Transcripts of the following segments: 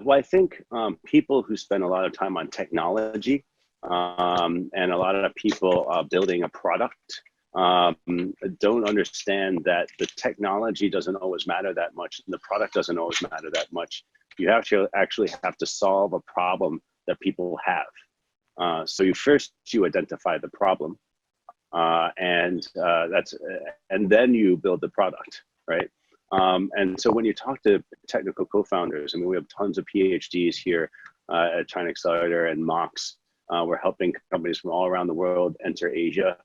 Well, I think people who spend a lot of time on technology and a lot of people building a product um, don't understand that the technology doesn't always matter that much, and the product doesn't always matter that much. You have to actually have to solve a problem that people have. So you identify the problem, and then you build the product, right? And so when you talk to technical co-founders, I mean, we have tons of PhDs here at China Accelerator and Mox. We're helping companies from all around the world enter Asia,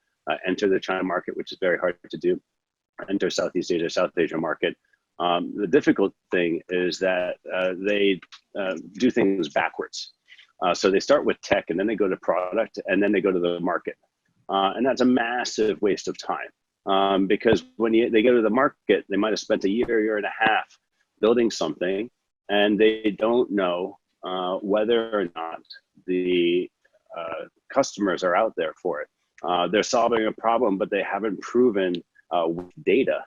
enter the China market, which is very hard to do, enter Southeast Asia, South Asia market. The difficult thing is that they do things backwards. So they start with tech, and then they go to product, and then they go to the market. And that's a massive waste of time because when they go to the market, they might have spent a year and a half building something, and they don't know whether or not the customers are out there for it. They're solving a problem, but they haven't proven with data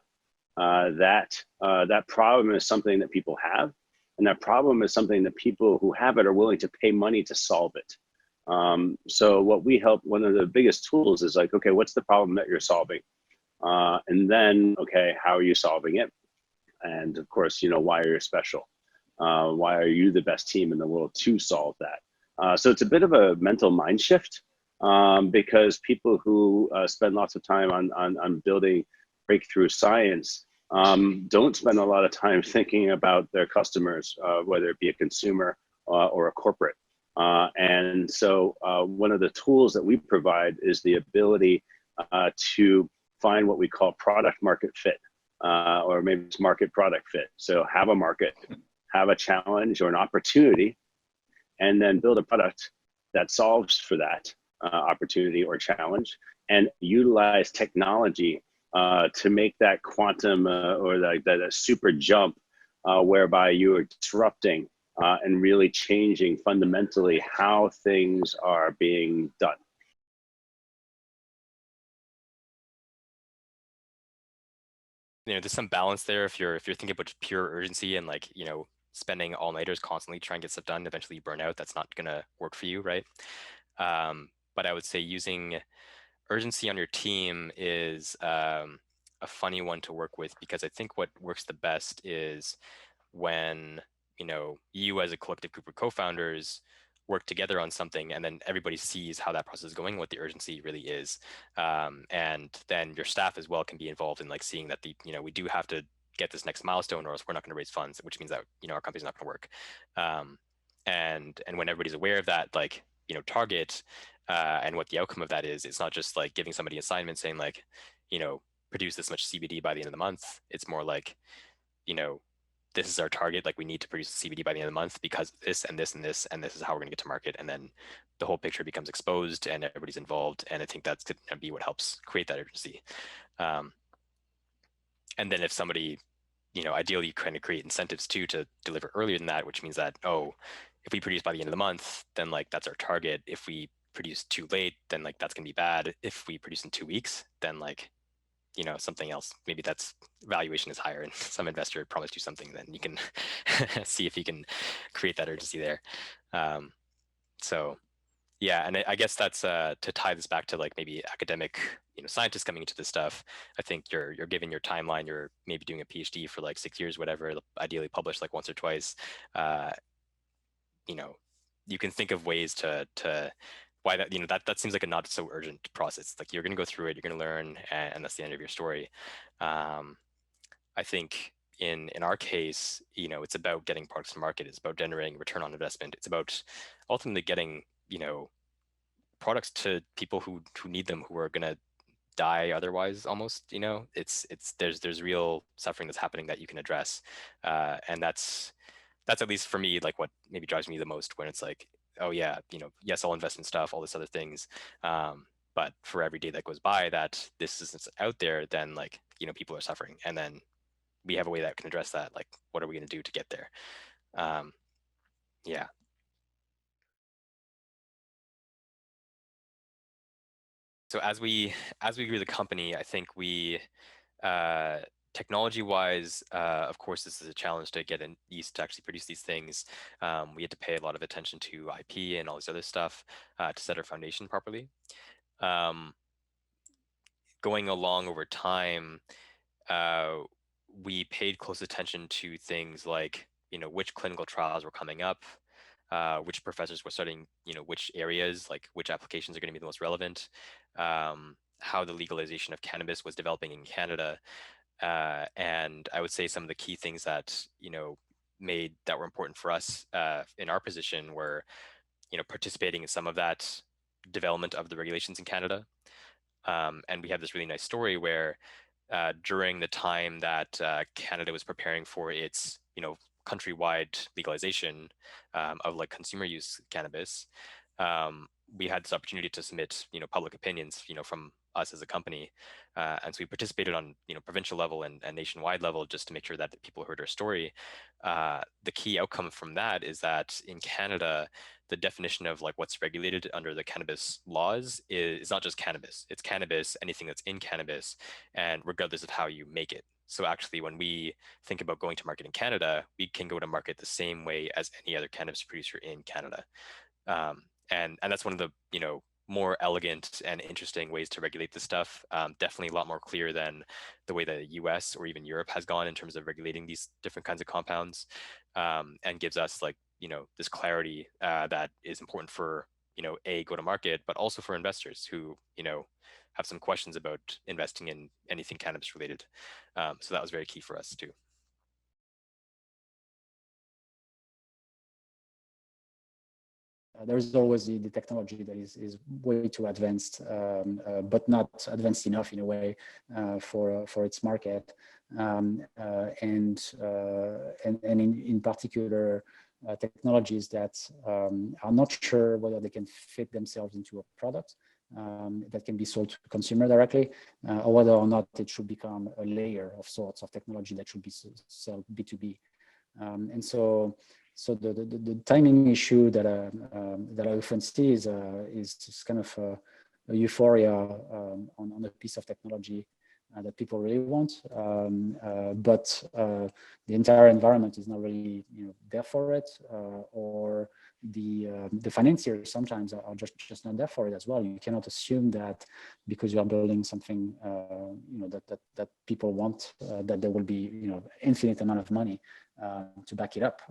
that problem is something that people have, and that problem is something that people who have it are willing to pay money to solve it. So what we help, one of the biggest tools is like, okay, what's the problem that you're solving? And then, okay, how are you solving it? And of course, why are you special? Why are you the best team in the world to solve that? So it's a bit of a mental mind shift because people who spend lots of time on building breakthrough science don't spend a lot of time thinking about their customers, whether it be a consumer or a corporate. And so one of the tools that we provide is the ability to find what we call product market fit, or maybe it's market product fit. So have a market, have a challenge or an opportunity, and then build a product that solves for that opportunity or challenge, and utilize technology to make that quantum or that super jump whereby you are disrupting and really changing fundamentally how things are being done. There's some balance there if you're thinking about pure urgency and spending all-nighters constantly trying to get stuff done. Eventually you burn out. That's not gonna work for you, right? But I would say using urgency on your team is a funny one to work with, because I think what works the best is when you as a collective group of co-founders work together on something, and then everybody sees how that process is going, what the urgency really is, and then your staff as well can be involved in seeing that we do have to get this next milestone, or else we're not going to raise funds, which means that our company's not going to work. And when everybody's aware of that target and what the outcome of that is, it's not just giving somebody an assignment saying produce this much CBD by the end of the month. It's more this is our target. We need to produce CBD by the end of the month because this and this and this, and this is how we're going to get to market. And then the whole picture becomes exposed and everybody's involved. And I think that's going to be what helps create that urgency. And then if somebody, ideally you kind of create incentives too to deliver earlier than that, which means that, if we produce by the end of the month, then that's our target. If we produce too late, then that's going to be bad. If we produce in 2 weeks, then something else, maybe that's valuation is higher and some investor promised you something, then you can see if you can create that urgency there. So yeah, and I guess that's to tie this back to maybe academic scientists coming into this stuff. I think you're given your timeline, you're maybe doing a PhD for 6 years, whatever, ideally published once or twice. You can think of ways to why that seems like a not so urgent process. You're going to go through it, you're going to learn, and that's the end of your story. I think in our case, it's about getting products to market. It's about generating return on investment. It's about ultimately getting products to people who need them, who are going to die otherwise almost. There's real suffering that's happening that you can address, and that's at least for me what maybe drives me the most, when it's oh yeah, yes, I'll invest in stuff, all this other things, but for every day that goes by that this isn't out there, then people are suffering, and then we have a way that can address that. What are we going to do to get there? Yeah. So as we grew the company, I think we Technology wise, of course, this is a challenge to get in yeast to actually produce these things. We had to pay a lot of attention to IP and all this other stuff to set our foundation properly. Um, Going along over time, uh, we paid close attention to things like, which clinical trials were coming up, which professors were studying, which areas, like which applications are going to be the most relevant, how the legalization of cannabis was developing in Canada. And I would say some of the key things that, made that were important for us in our position were, participating in some of that development of the regulations in Canada. And we have this really nice story where during the time that Canada was preparing for its, countrywide legalization of like consumer use cannabis, we had this opportunity to submit, public opinions, from us as a company, and so we participated on, provincial level and nationwide level just to make sure that the people heard our story. The key outcome from that is that in Canada, the definition of like what's regulated under the cannabis laws is not just cannabis. It's cannabis, anything that's in cannabis, and regardless of how you make it. So actually, when we think about going to market in Canada, we can go to market the same way as any other cannabis producer in Canada. And that's one of the, more elegant and interesting ways to regulate this stuff. Definitely a lot more clear than the way the US or even Europe has gone in terms of regulating these different kinds of compounds, and gives us like, this clarity that is important for, a go to market, but also for investors who, have some questions about investing in anything cannabis related. So that was very key for us too. There's always the technology that is way too advanced, but not advanced enough in a way for its market, and in particular technologies that are not sure whether they can fit themselves into a product that can be sold to consumer directly, or whether or not it should become a layer of sorts of technology that should be sold B2B. And so the timing issue that I often see is just kind of a euphoria on a piece of technology that people really want, but the entire environment is not really there for it, or the financiers sometimes are just not there for it as well. You cannot assume that because you are building something that people want, that there will be infinite amount of money to back it up.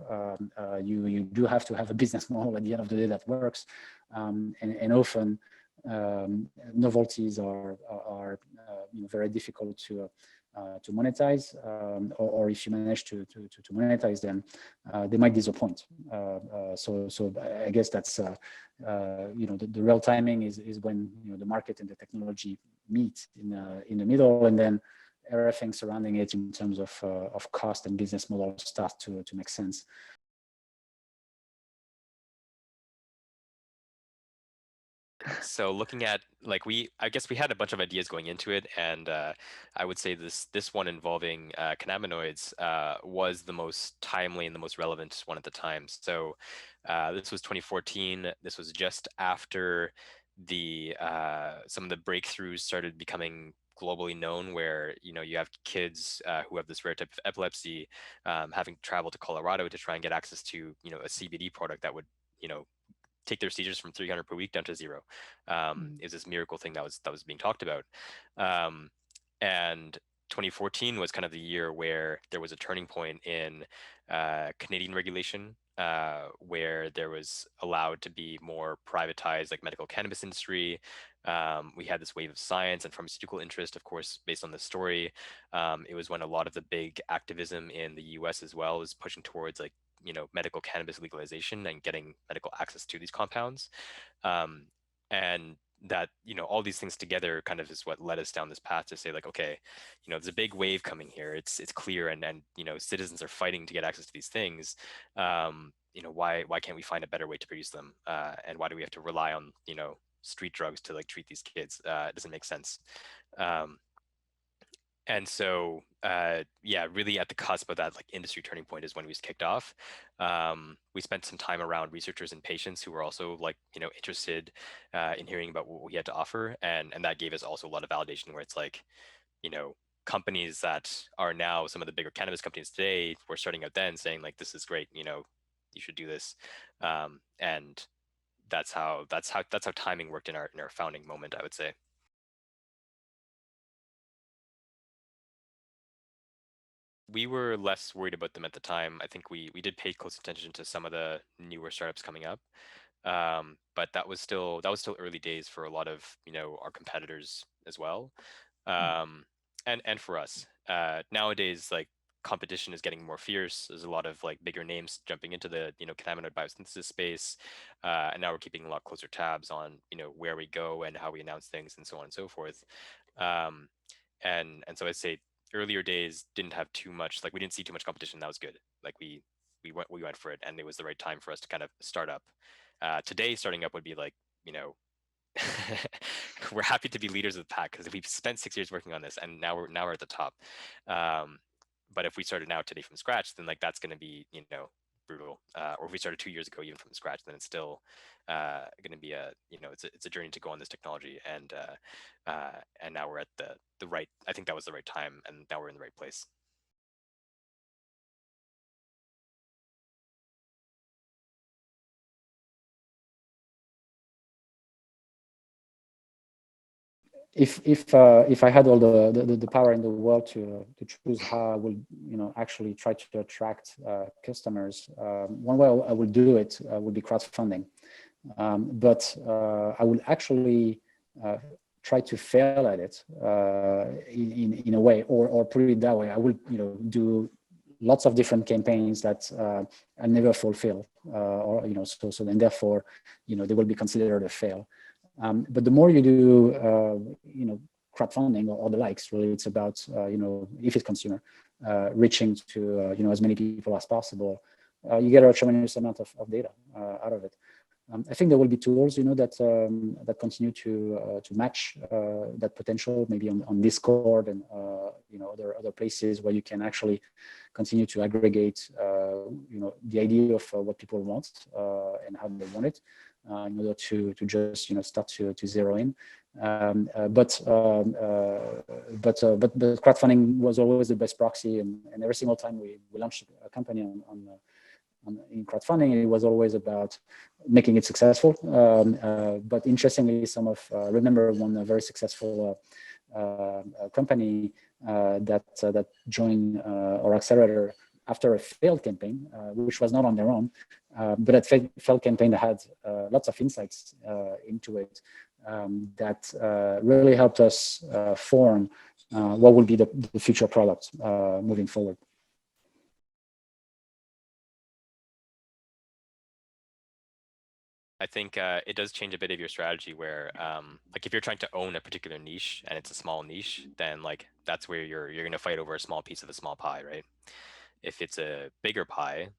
You do have to have a business model at the end of the day that works, and often novelties are very difficult to monetize, or if you manage to monetize them, they might disappoint. So I guess that's the real timing is when the market and the technology meet in the middle, and then everything surrounding it in terms of cost and business model start to make sense. So looking at like I guess we had a bunch of ideas going into it, and I would say this one involving cannabinoids was the most timely and the most relevant one at the time. So this was 2014. This was just after the some of the breakthroughs started becoming globally known, where you have kids who have this rare type of epilepsy having to travel to Colorado to try and get access to a CBD product that would take their seizures from 300 per week down to zero. Is this miracle thing that was being talked about. And 2014 was kind of the year where there was a turning point in Canadian regulation, where there was allowed to be more privatized, like medical cannabis industry. We had this wave of science and pharmaceutical interest, of course, based on the story. It was when a lot of the big activism in the US as well was pushing towards like medical cannabis legalization and getting medical access to these compounds. And that all these things together kind of is what led us down this path to say like, okay, there's a big wave coming here. It's clear, and citizens are fighting to get access to these things. Why can't we find a better way to produce them, and why do we have to rely on street drugs to like treat these kids? It doesn't make sense. And so yeah, really at the cusp of that like industry turning point is when we kicked off. We spent some time around researchers and patients who were also like interested in hearing about what we had to offer, and that gave us also a lot of validation where it's like, companies that are now some of the bigger cannabis companies today were starting out then saying like, this is great, you know, you should do this. And that's how timing worked in our founding moment, I would say. We were less worried about them at the time. I think we did pay close attention to some of the newer startups coming up, but that was still early days for a lot of, you know, our competitors as well, and for us. Nowadays, like, competition is getting more fierce. There's a lot of like bigger names jumping into the, you know, cannabinoid biosynthesis space, and now we're keeping a lot closer tabs on, you know, where we go and how we announce things and so on and so forth. Um, and so I'd say earlier days didn't have too much, like, we didn't see too much competition. That was good. Like, we went for it, and it was the right time for us to kind of start up. Today, starting up would be like, you know, we're happy to be leaders of the pack because we've spent 6 years working on this, and now we're at the top. But if we started now today from scratch, then like that's going to be, you know, brutal. Or if we started 2 years ago even from scratch, then it's still going to be a, you know, it's a journey to go on this technology. And now we're at the right. I think that was the right time, and now we're in the right place. If I had all the power in the world to choose how I would, you know, actually try to attract customers, one way I would do it would be crowdfunding. But I would actually try to fail at it in a way, or put it that way. I would, you know, do lots of different campaigns that I never fulfill, or, you know, so and therefore, you know, they will be considered a fail. But the more you do, you know, crowdfunding or the likes, really, it's about, you know, if it's consumer, reaching to, you know, as many people as possible, you get a tremendous amount of data out of it. I think there will be tools, you know, that that continue to match that potential, maybe on Discord and you know, other places where you can actually continue to aggregate, you know, the idea of what people want and how they want it, in order to just, you know, start to zero in. But crowdfunding was always the best proxy, and every single time we launched a company in crowdfunding, it was always about making it successful. But interestingly, remember one very successful company that joined our accelerator after a failed campaign, which was not on their own, but that failed campaign had lots of insights into it that really helped us form what will be the future product moving forward. I think it does change a bit of your strategy where, like, if you're trying to own a particular niche and it's a small niche, then like that's where you're going to fight over a small piece of a small pie, right? If it's a bigger pie,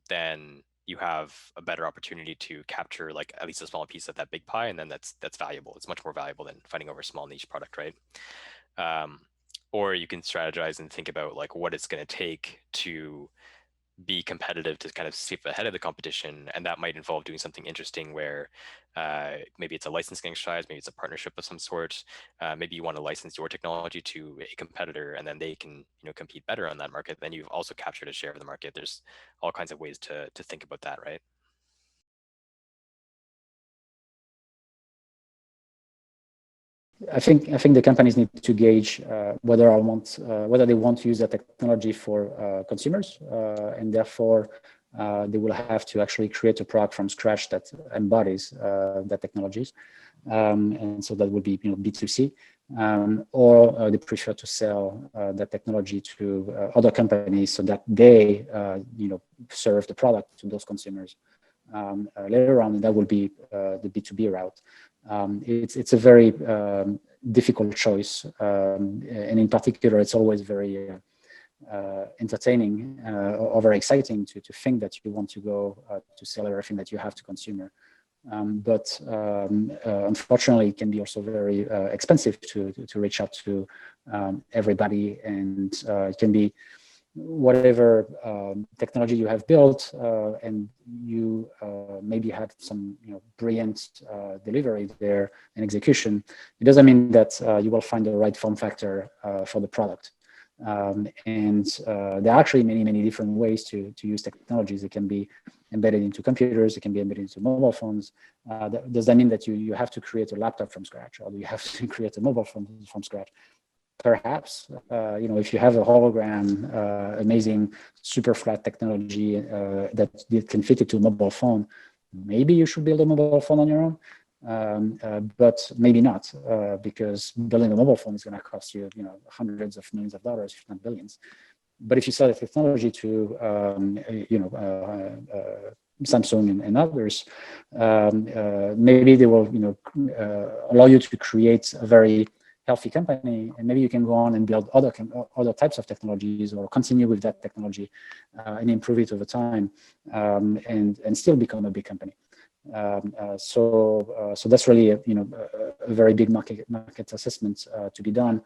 then you have a better opportunity to capture like at least a small piece of that big pie, and then that's valuable. It's much more valuable than fighting over a small niche product, right? Or you can strategize and think about like what it's going to take to be competitive to kind of stay ahead of the competition, and that might involve doing something interesting where maybe it's a licensing exercise, maybe it's a partnership of some sort. Maybe you want to license your technology to a competitor, and then they can, you know, compete better on that market. Then you've also captured a share of the market. There's all kinds of ways to think about that, right? I think the companies need to gauge whether they want to use that technology for consumers, and therefore they will have to actually create a product from scratch that embodies that technologies, and so that would be, you know, B2C, or they prefer to sell that technology to other companies so that they, you know, serve the product to those consumers later on, and that will be the B2B route. It's a very difficult choice, and in particular, it's always very entertaining or very exciting to think that you want to go to sell everything that you have to consumer. But unfortunately, it can be also very expensive to reach out to everybody, and it can be whatever technology you have built, and you maybe had some brilliant delivery there and execution, it doesn't mean that you will find the right form factor for the product. And there are actually many different ways to use technologies. It can be embedded into computers, it can be embedded into mobile phones. Does that mean that you have to create a laptop from scratch, or do you have to create a mobile phone from scratch? Perhaps, if you have a hologram, amazing super flat technology that can fit into a mobile phone, maybe you should build a mobile phone on your own, but maybe not, because building a mobile phone is going to cost you, hundreds of millions of dollars, if not billions. But if you sell the technology to, Samsung and others, maybe they will, allow you to create a very healthy company, and maybe you can go on and build other types of technologies, or continue with that technology and improve it over time, and still become a big company. So that's really a very big market assessment to be done.